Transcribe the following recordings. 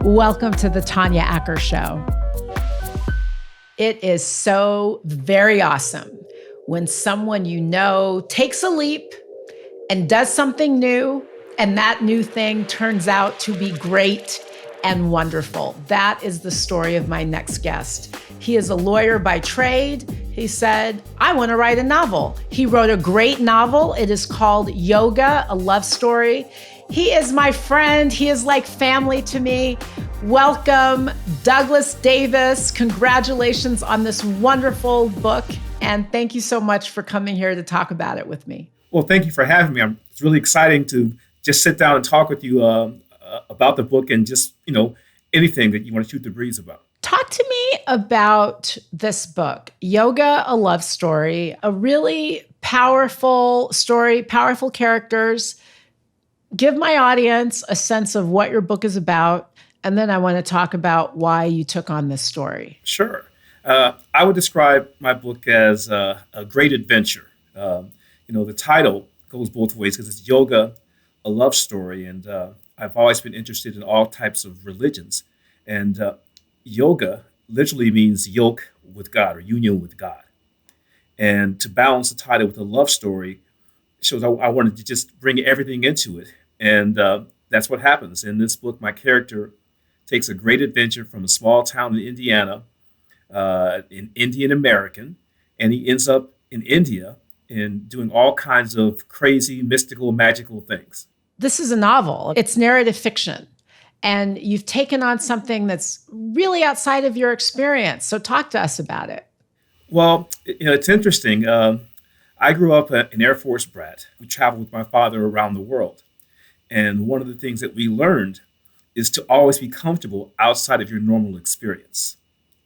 Welcome to the Tanya Acker Show. It is so very awesome when someone you know takes a leap and does something new, and that new thing turns out to be great and wonderful. That is the story of my next guest. He is a lawyer by trade. He said, I want to write a novel. He wrote a great novel. It is called Yoga, a Love Story. He is my friend. He is like family to me. Welcome, Douglas Davis. Congratulations on this wonderful book. And thank you so much for coming here to talk about it with me. Well, thank you for having me. It's really exciting to just sit down and talk with you about the book and just, anything that you want to shoot the breeze about. Talk to me about this book, Yoga, a Love Story, a really powerful story, powerful characters. Give my audience a sense of what your book is about, and then I want to talk about why you took on this story. Sure. I would describe my book as a great adventure. The title goes both ways because it's Yoga, a Love Story, and I've always been interested in all types of religions. And yoga literally means yoke with God or union with God. And to balance the title with a love story shows I wanted to just bring everything into it. And that's what happens. In this book, my character takes a great adventure from a small town in Indiana, an Indian American, and he ends up in India and doing all kinds of crazy, mystical, magical things. This is a novel. It's narrative fiction. And you've taken on something that's really outside of your experience. So talk to us about it. Well, it's interesting. I grew up an Air Force brat. We traveled with my father around the world. And one of the things that we learned is to always be comfortable outside of your normal experience.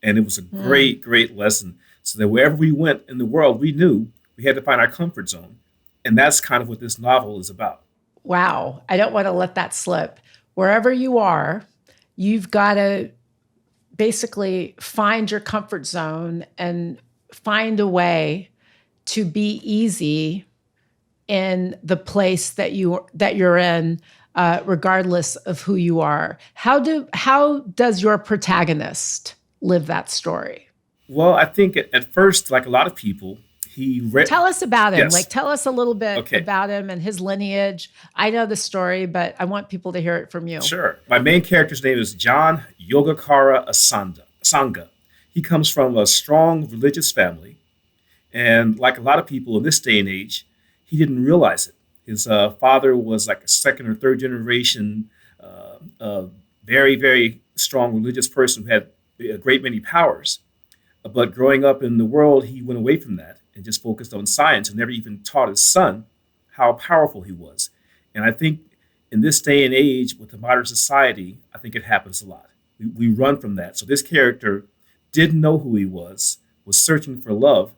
And it was a great, great lesson. So that wherever we went in the world, we knew we had to find our comfort zone. And that's kind of what this novel is about. Wow. I don't want to let that slip. Wherever you are, you've got to basically find your comfort zone and find a way to be easy in the place that you're in, regardless of who you are. How does your protagonist live that story? Well, I think at first, like a lot of people, Tell us about him. Yes. Tell us a little bit about him and his lineage. I know the story, but I want people to hear it from you. Sure. My main character's name is John Yogacara Sangha. He comes from a strong religious family. And like a lot of people in this day and age, he didn't realize it. His father was like a second or third generation, very, very strong religious person who had a great many powers. But growing up in the world, he went away from that and just focused on science and never even taught his son how powerful he was. And I think in this day and age with the modern society, I think it happens a lot. We run from that. So this character didn't know who he was searching for love.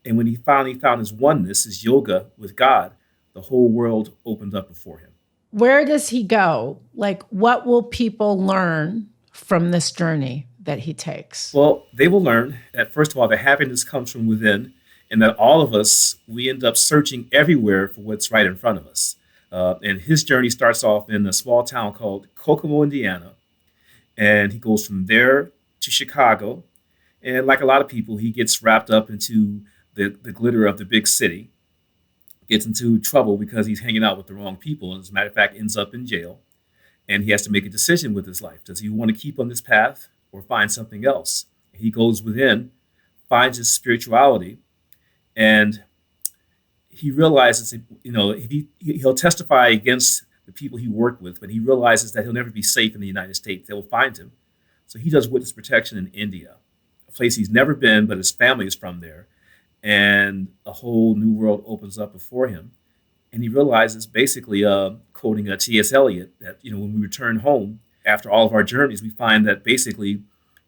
And when he finally found his oneness, his yoga with God, the whole world opened up before him. Where does he go? What will people learn from this journey that he takes? Well, they will learn that, first of all, that happiness comes from within, and that all of us, we end up searching everywhere for what's right in front of us. And his journey starts off in a small town called Kokomo, Indiana. And he goes from there to Chicago. And like a lot of people, he gets wrapped up into the glitter of the big city, gets into trouble because he's hanging out with the wrong people. And as a matter of fact, ends up in jail. And he has to make a decision with his life. Does he want to keep on this path or find something else? He goes within, finds his spirituality, and he realizes, he'll testify against the people he worked with, but he realizes that he'll never be safe in the United States. They will find him. So he does witness protection in India, a place he's never been, but his family is from there. And a whole new world opens up before him. And he realizes, basically, quoting T.S. Eliot, that, when we return home, after all of our journeys, we find that basically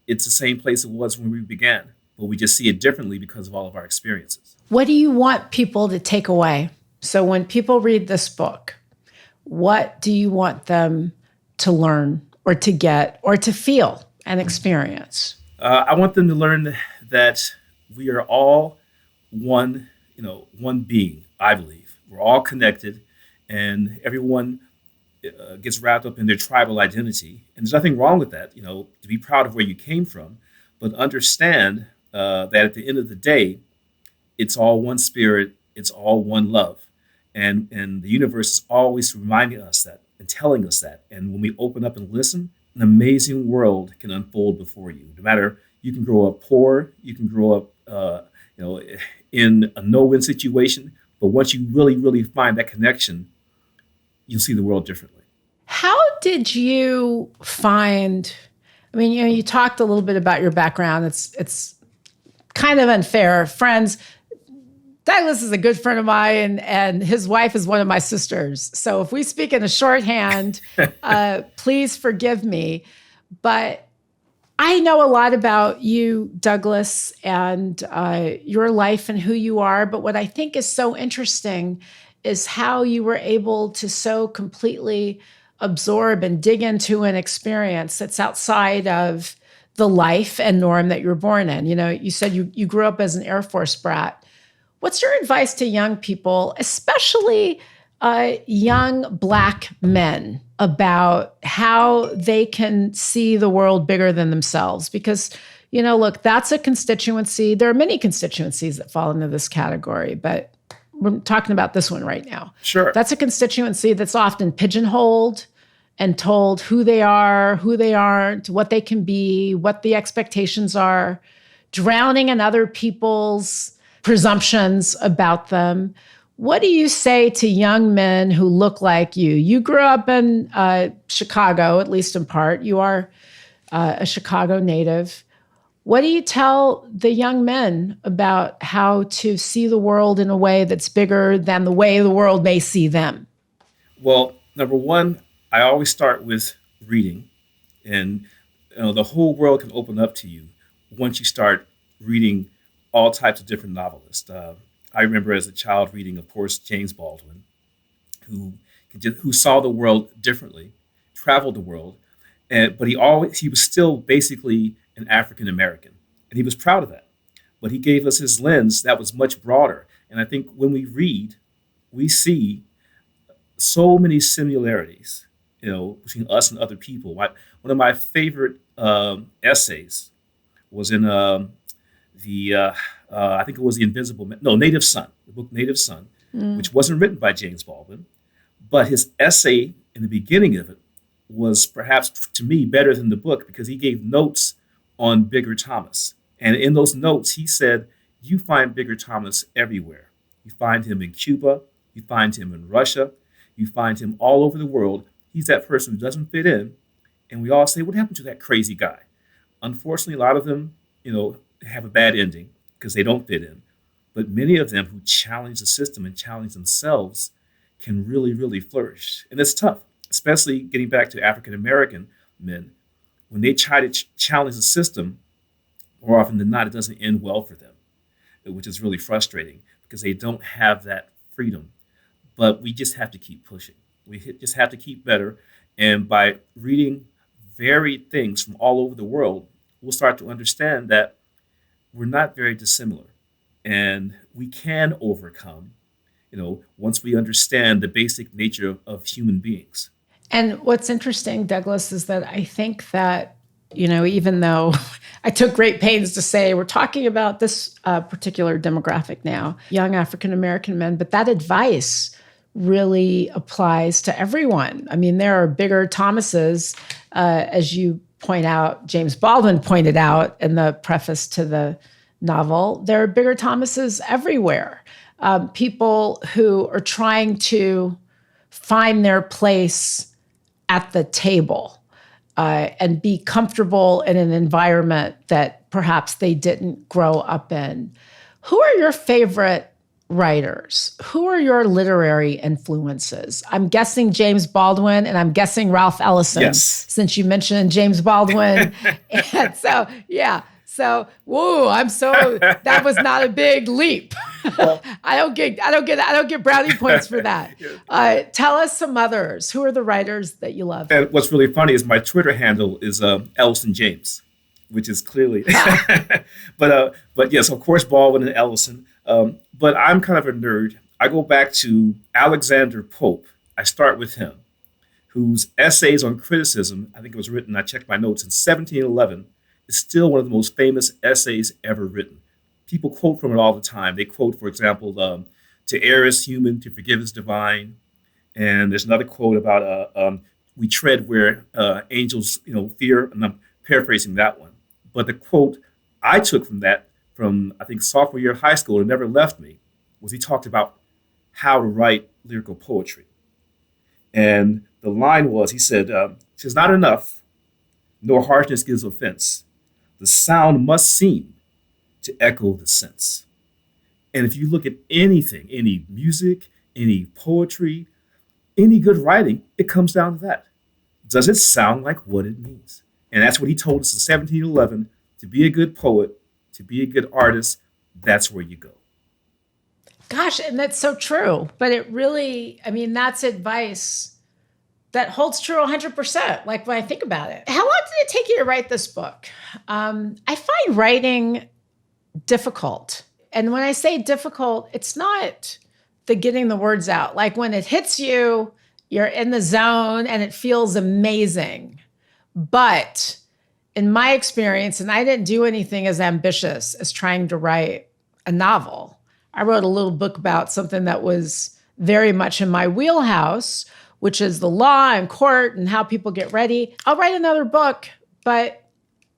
it's the same place it was when we began, but we just see it differently because of all of our experiences. What do you want people to take away? So when people read this book, what do you want them to learn or to get or to feel and experience? I want them to learn that we are all one, one being, I believe. We're all connected, and everyone gets wrapped up in their tribal identity. And there's nothing wrong with that, to be proud of where you came from, but understand that at the end of the day, it's all one spirit, it's all one love. And the universe is always reminding us that and telling us that. And when we open up and listen, an amazing world can unfold before you. No matter, you can grow up poor, you can grow up in a no-win situation, but once you really, really find that connection, you'll see the world differently. How did you find, you talked a little bit about your background. It's kind of unfair. Friends, Douglas is a good friend of mine, and his wife is one of my sisters. So if we speak in a shorthand, please forgive me. But I know a lot about you, Douglas, and your life and who you are. But what I think is so interesting is how you were able to so completely absorb and dig into an experience that's outside of the life and norm that you were born in. You said you grew up as an Air Force brat. What's your advice to young people, especially young Black men, about how they can see the world bigger than themselves? Because, look, that's a constituency. There are many constituencies that fall into this category, but we're talking about this one right now. Sure. That's a constituency that's often pigeonholed and told who they are, who they aren't, what they can be, what the expectations are, drowning in other people's presumptions about them. What do you say to young men who look like you? You grew up in Chicago, at least in part. You are a Chicago native. What do you tell the young men about how to see the world in a way that's bigger than the way the world may see them? Well, number one, I always start with reading. And the whole world can open up to you once you start reading all types of different novelists. I remember as a child reading, of course, James Baldwin, who saw the world differently, traveled the world, but he was still basically an African American, and he was proud of that. But he gave us his lens that was much broader. And I think when we read, we see so many similarities, between us and other people. One of my favorite essays was in I think it was Native Son, the book Native Son, which wasn't written by James Baldwin, but his essay in the beginning of it was perhaps, to me, better than the book because he gave notes on Bigger Thomas. And in those notes, he said, you find Bigger Thomas everywhere. You find him in Cuba, you find him in Russia, you find him all over the world. He's that person who doesn't fit in. And we all say, what happened to that crazy guy? Unfortunately, a lot of them, have a bad ending because they don't fit in. But many of them who challenge the system and challenge themselves can really, really flourish. And it's tough, especially getting back to African American men. When they try to challenge the system, more often than not, it doesn't end well for them, which is really frustrating because they don't have that freedom. But we just have to keep pushing. Just have to keep better. And by reading varied things from all over the world, we'll start to understand that we're not very dissimilar. And we can overcome, once we understand the basic nature of human beings. And what's interesting, Douglas, is that I think that, even though I took great pains to say we're talking about this particular demographic now, young African-American men, but that advice really applies to everyone. There are Bigger Thomases, as you point out, James Baldwin pointed out in the preface to the novel, there are Bigger Thomases everywhere. People who are trying to find their place at the table and be comfortable in an environment that perhaps they didn't grow up in. Who are your favorite writers? Who are your literary influences? I'm guessing James Baldwin, and I'm guessing Ralph Ellison, yes, since you mentioned James Baldwin. And so, yeah. So, that was not a big leap. Well, I don't get brownie points for that. Tell us some others. Who are the writers that you love? And what's really funny is my Twitter handle is Ellison James, which is clearly, but yes, of course, Baldwin and Ellison. But I'm kind of a nerd. I go back to Alexander Pope. I start with him, whose essays on criticism, I think it was written, I checked my notes, in 1711, is still one of the most famous essays ever written. People quote from it all the time. They quote, for example, to err is human, to forgive is divine. And there's another quote about we tread where angels, fear. And I'm paraphrasing that one. But the quote I took from that, from I think sophomore year of high school, it never left me, was he talked about how to write lyrical poetry. And the line was, he said, "'Tis not enough, nor harshness gives offense. The sound must seem to echo the sense." And if you look at anything, any music, any poetry, any good writing, it comes down to that. Does it sound like what it means? And that's what he told us in 1711. To be a good poet, to be a good artist, that's where you go. Gosh, and that's so true. But it really, that's advice that holds true 100%. Like when I think about it. How long did it take you to write this book? I find writing difficult. And when I say difficult, it's not the getting the words out. Like when it hits you, you're in the zone and it feels amazing. But in my experience, and I didn't do anything as ambitious as trying to write a novel. I wrote a little book about something that was very much in my wheelhouse, which is the law and court and how people get ready. I'll write another book, but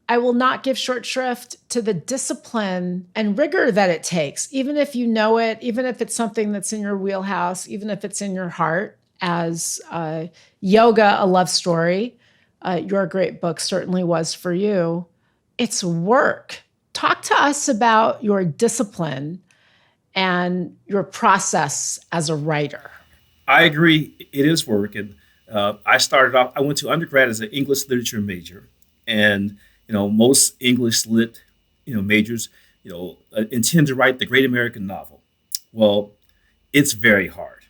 I will not give short shrift to the discipline and rigor that it takes, even if you know it, even if it's something that's in your wheelhouse, even if it's in your heart, as Yoga, a Love Story, your great book certainly was for you. It's work. Talk to us about your discipline and your process as a writer. I agree. It is work. And I went to undergrad as an English literature major. And, most English lit, majors, intend to write the great American novel. Well, it's very hard,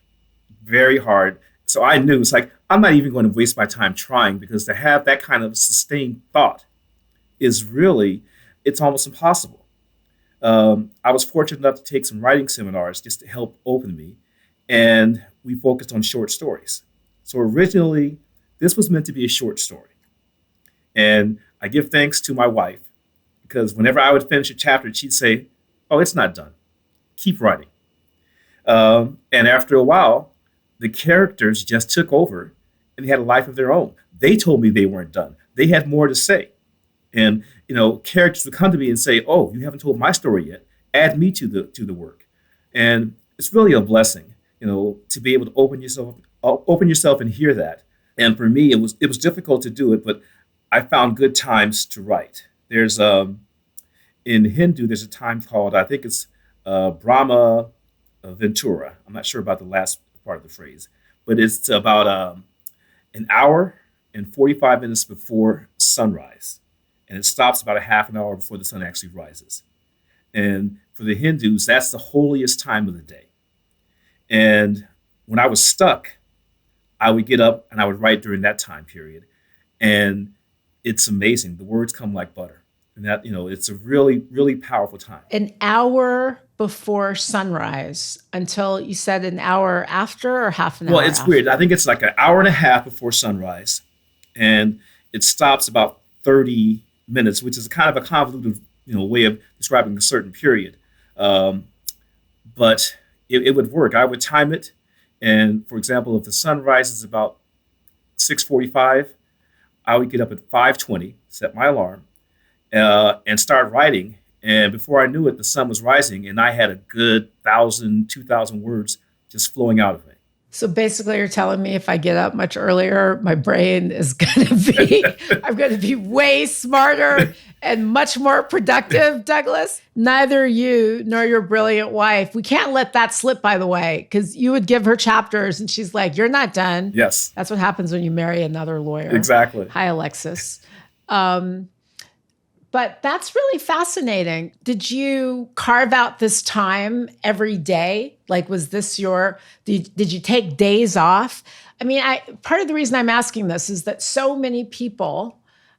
very hard. So I knew it's like, I'm not even going to waste my time trying, because to have that kind of sustained thought is really, it's almost impossible. I was fortunate enough to take some writing seminars just to help open me. And we focused on short stories. So originally, this was meant to be a short story. And I give thanks to my wife, because whenever I would finish a chapter, she'd say, "Oh, it's not done. Keep writing." And after a while, the characters just took over and they had a life of their own. They told me they weren't done. They had more to say. And, characters would come to me and say, "Oh, you haven't told my story yet. Add me to the work." And it's really a blessing, to be able to open yourself and hear that. And for me, it was difficult to do it, but I found good times to write. There's in Hindu, there's a time called, I think it's Brahma Ventura. I'm not sure about the last part of the phrase, but it's about an hour and 45 minutes before sunrise. And it stops about a half an hour before the sun actually rises. And for the Hindus, that's the holiest time of the day. And when I was stuck, I would get up and I would write during that time period. And it's amazing. The words come like butter. And that, it's a really, really powerful time. An hour before sunrise until, you said, an hour after or half an hour? Well, it's after? weird. I think it's like an hour and a half before sunrise. And it stops about 30 minutes, which is kind of a convoluted, way of describing a certain period. But it would work. I would time it. And for example, if the sun rises about 6:45, I would get up at 5:20, set my alarm, and start writing. And before I knew it, the sun was rising, and I had a good 1,000, 2,000 words just flowing out of me. So basically, you're telling me if I get up much earlier, my brain is going to be, I'm going to be way smarter and much more productive, Douglas. Neither you nor your brilliant wife, we can't let that slip, by the way, because you would give her chapters and she's like, "You're not done." Yes. That's what happens when you marry another lawyer. Exactly. Hi, Alexis. But that's really fascinating. Did you carve out this time every day? Like, was this did you take days off? Part of the reason I'm asking this is that so many people,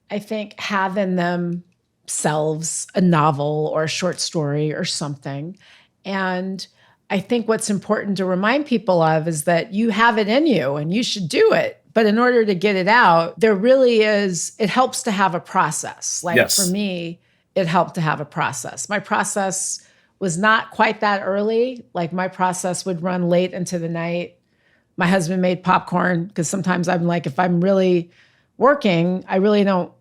I think, have in themselves a novel or a short story or something. And I think what's important to remind people of is that you have it in you and you should do it. But in order to get it out, there really is, it helps to have a process. Like Yes. for me, it helped to have a process. My process was not quite that early. Like my process would run late into the night. My husband made popcorn because sometimes I'm like, if I'm really working, I really don't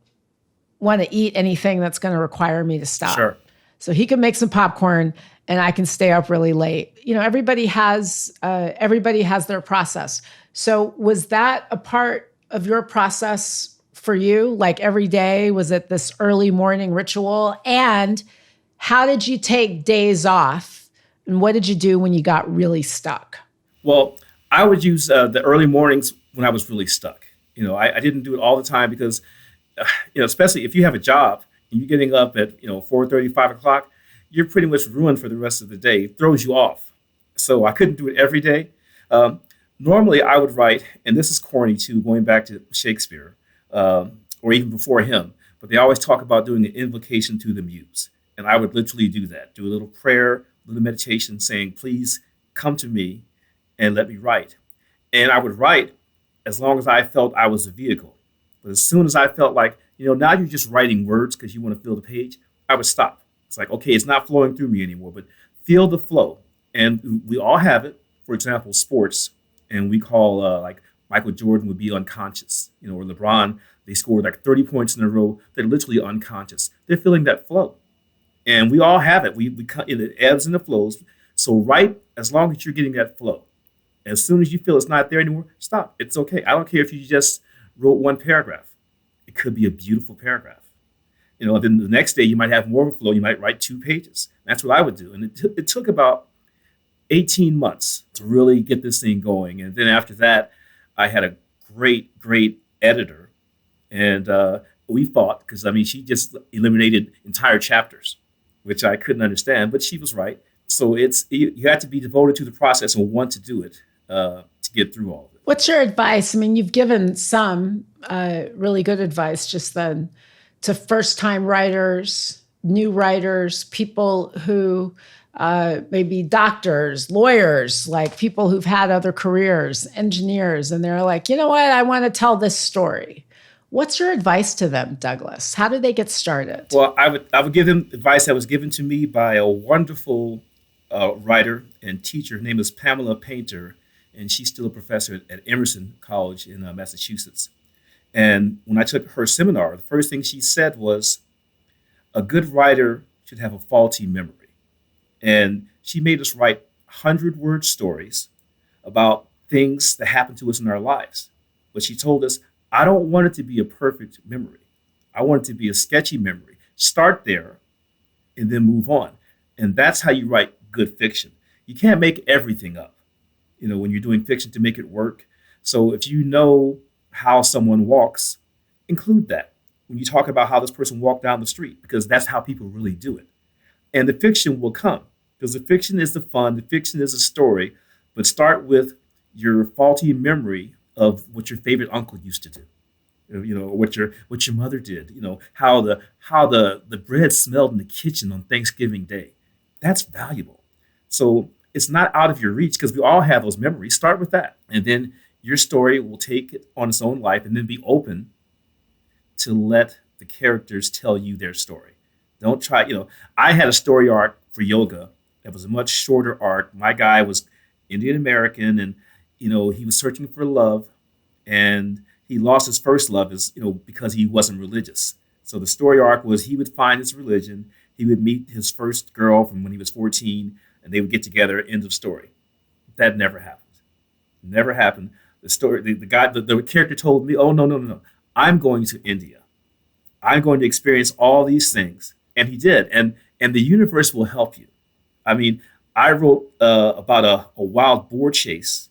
want to eat anything that's going to require me to stop. Sure. So he can make some popcorn and I can stay up really late. You know, everybody has their process. So was that a part of your process for you? Like every day, was it this early morning ritual? And how did you take days off? And what did you do when you got really stuck? Well, I would use the early mornings when I was really stuck. I didn't do it all the time because, especially if you have a job and you're getting up at 4:30, 5 o'clock, you're pretty much ruined for the rest of the day. It throws you off. So I couldn't do it every day. Normally, I would write, and this is corny too, going back to Shakespeare, or even before him, but they always talk about doing an invocation to the muse. And I would literally do that, do a little prayer, a little meditation saying, please come to me and let me write. And I would write as long as I felt I was a vehicle. But as soon as I felt like, now you're just writing words because you want to fill the page, I would stop. It's like, okay, it's not flowing through me anymore, but feel the flow. And we all have it. For example, sports. And we call like Michael Jordan would be unconscious, or LeBron, they scored like 30 points in a row. They're literally unconscious. They're feeling that flow. And we all have it. It ebbs and it flows. So write as long as you're getting that flow. As soon as you feel it's not there anymore, stop. It's okay. I don't care if you just wrote one paragraph. It could be a beautiful paragraph. Then the next day you might have more of a flow. You might write 2 pages. That's what I would do. And it took about 18 months to really get this thing going. And then after that, I had a great, great editor. And we fought because, she just eliminated entire chapters, which I couldn't understand, but she was right. So you have to be devoted to the process and want to do it to get through all of it. What's your advice? You've given some really good advice just then to first-time writers, new writers, people who maybe doctors, lawyers, like people who've had other careers, engineers, and they're like, you know what, I want to tell this story. What's your advice to them, Douglas? How do they get started? Well, I would give them advice that was given to me by a wonderful writer and teacher. Her name is Pamela Painter, and she's still a professor at Emerson College in Massachusetts. And when I took her seminar, the first thing she said was, a good writer should have a faulty memory. And she made us write 100-word stories about things that happen to us in our lives. But she told us, I don't want it to be a perfect memory. I want it to be a sketchy memory. Start there and then move on. And that's how you write good fiction. You can't make everything up, when you're doing fiction to make it work. So if you know how someone walks, include that when you talk about how this person walked down the street, because that's how people really do it. And the fiction will come, because the fiction is the fun, the fiction is a story, but start with your faulty memory of what your favorite uncle used to do, what your mother did, how the bread smelled in the kitchen on Thanksgiving Day. That's valuable. So it's not out of your reach because we all have those memories. Start with that. And then your story will take it on its own life and then be open to let the characters tell you their story. Don't try, I had a story arc for yoga that was a much shorter arc. My guy was Indian American and, he was searching for love and he lost his first love because he wasn't religious. So the story arc was he would find his religion. He would meet his first girl from when he was 14 and they would get together, end of story. That never happened. Never happened. The story, the character told me, oh, no. I'm going to India. I'm going to experience all these things. And he did. And the universe will help you. I wrote about a wild boar chase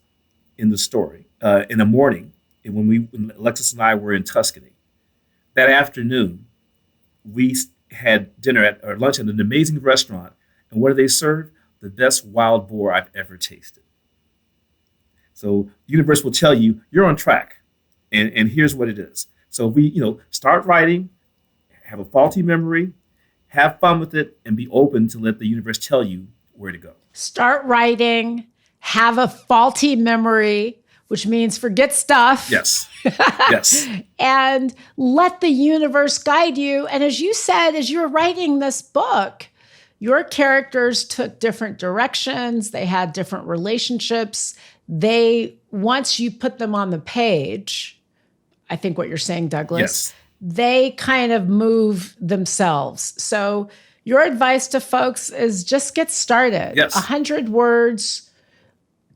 in the story in the morning when Alexis and I were in Tuscany. That afternoon, we had lunch at an amazing restaurant. And what do they serve? The best wild boar I've ever tasted. So the universe will tell you you're on track. And here's what it is. So we, start writing, have a faulty memory, have fun with it, and be open to let the universe tell you where to go. Start writing, have a faulty memory, which means forget stuff. Yes. Yes. And let the universe guide you. And as you said, as you were writing this book, your characters took different directions. They had different relationships. Once you put them on the page, I think what you're saying, Douglas, Yes. they kind of move themselves. So your advice to folks is just get started. Yes. 100 words.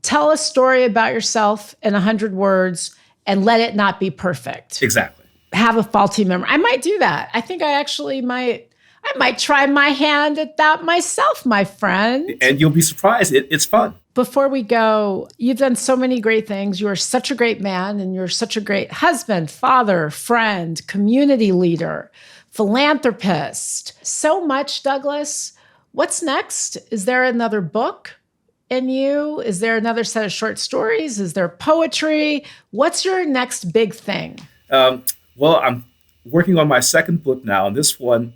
Tell a story about yourself in 100 words and let it not be perfect. Exactly. Have a faulty memory. I might do that. I think I actually might. I might try my hand at that myself, my friend. And you'll be surprised. It's fun. Before we go, you've done so many great things. You are such a great man, and you're such a great husband, father, friend, community leader, philanthropist. So much, Douglas. What's next? Is there another book in you? Is there another set of short stories? Is there poetry? What's your next big thing? Well, I'm working on my second book now, and this one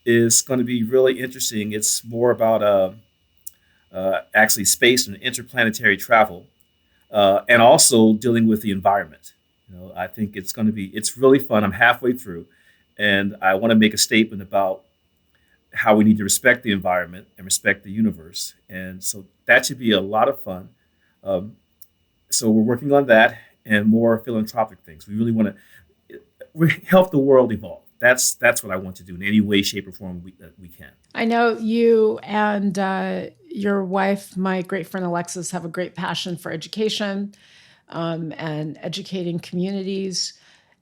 is going to be really interesting. It's more about actually space and interplanetary travel, and also dealing with the environment. I think it's really fun. I'm halfway through, and I want to make a statement about how we need to respect the environment and respect the universe. And so that should be a lot of fun. So we're working on that and more philanthropic things. We really want to help the world evolve. That's what I want to do in any way, shape, or form we can. I know you and your wife, my great friend Alexis, have a great passion for education and educating communities,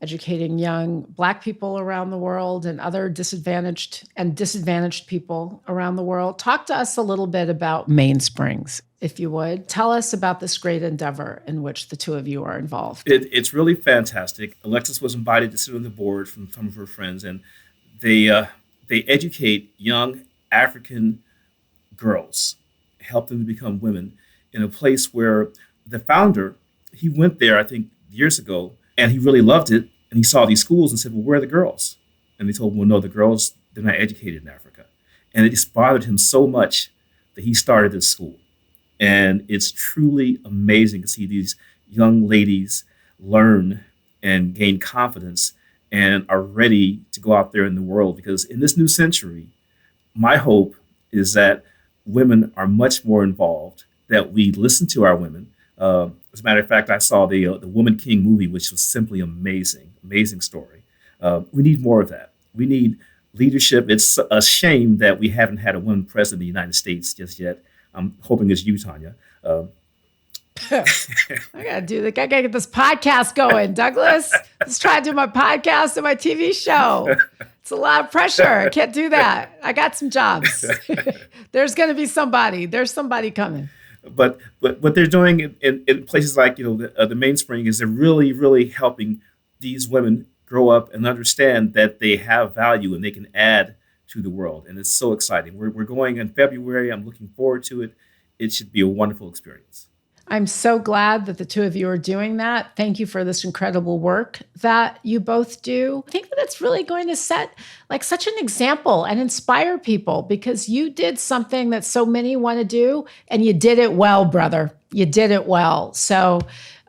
educating young Black people around the world and other disadvantaged people around the world. Talk to us a little bit about Mainsprings, if you would. Tell us about this great endeavor in which the two of you are involved. It's really fantastic. Alexis was invited to sit on the board from some of her friends, and they educate young African girls, help them to become women in a place where the founder, he went there, I think, years ago, and he really loved it. And he saw these schools and said, well, where are the girls? And they told him, well, no, the girls, they're not educated in Africa. And it just bothered him so much that he started this school. And it's truly amazing to see these young ladies learn and gain confidence and are ready to go out there in the world. Because in this new century, my hope is that women are much more involved, that we listen to our women. As a matter of fact, I saw the Woman King movie, which was simply amazing story. We need more of that. We need leadership. It's a shame that we haven't had a woman president of the United States just yet. I'm hoping it's you, Tanya. I gotta get this podcast going, Douglas. Let's try to do my podcast and my TV show. It's a lot of pressure. I can't do that. I got some jobs. There's going to be somebody. There's somebody coming. But what they're doing in places like the Mainspring is they're really, really helping these women grow up and understand that they have value and they can add to the world. And it's so exciting. We're going in February. I'm looking forward to it. It should be a wonderful experience. I'm so glad that the two of you are doing that. Thank you for this incredible work that you both do. I think that it's really going to set such an example and inspire people, because you did something that so many want to do, and you did it well, brother. You did it well. So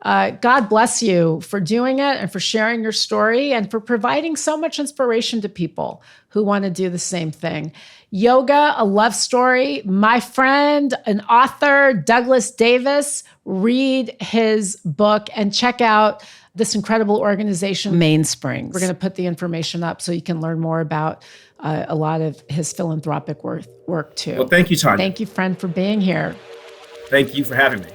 God bless you for doing it and for sharing your story and for providing so much inspiration to people who want to do the same thing. Yoga, a love story. My friend, an author, Douglas Davis, read his book and check out this incredible organization, Mainsprings. We're going to put the information up so you can learn more about a lot of his philanthropic work too. Well, thank you, Tanya. Thank you, friend, for being here. Thank you for having me.